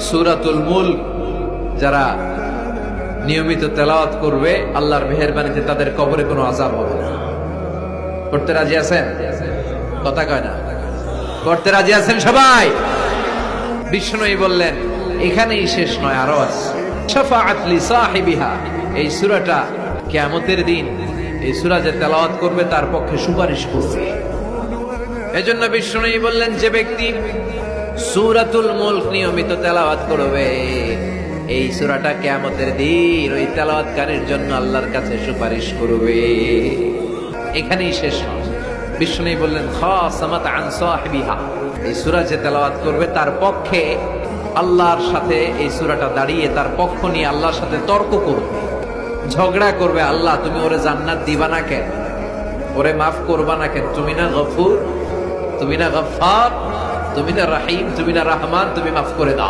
সূরাতুল মুলক যারা নিয়মিত তেলাওয়াত করবে আল্লাহর মেহেরবানিতে তাদের কবরে কোনো আযাব হবে না। করতে রাজি আছেন? কথা কয় না। করতে রাজি আছেন সবাই? বিষ্ণুই বললেন এখানেই শেষ নয়, আরো আছে। শাফাআত লি সাহিবিহা, এই সূরাটা কিয়ামতের দিন এই সূরা যে তেলাওয়াত করবে তার পক্ষে সুপারিশ করবে। এজন্য বিষ্ণুই বললেন যে ব্যক্তি সূরাতুল মুলক নিয়মিত তেলাওয়াত করবে এই সূরাটা কিয়ামতের দিন ওই তেলাওয়াতকারীর জন্য আল্লাহর কাছে সুপারিশ করবে। এখানেই শেষ নয়। বিষ্ণুই বললেন খাসামাত আন সাহিবিহা, এই সূরা যে তেলাওয়াত করবে তার পক্ষে আল্লাহর সাথে এই সূরাটা দাঁড়িয়ে তার পক্ষ নিয়ে আল্লাহর সাথে তর্ক করবে, ঝগড়া করবে। আল্লাহ তুমি ওরে জান্নাত দিবা না কেন, ওরে মাফ করবা না কেন? তুমি না গফুর, তুমি না গফফার, তুমি না রাহিম, তুমি না রহমান, তুমি মাফ করে দাও।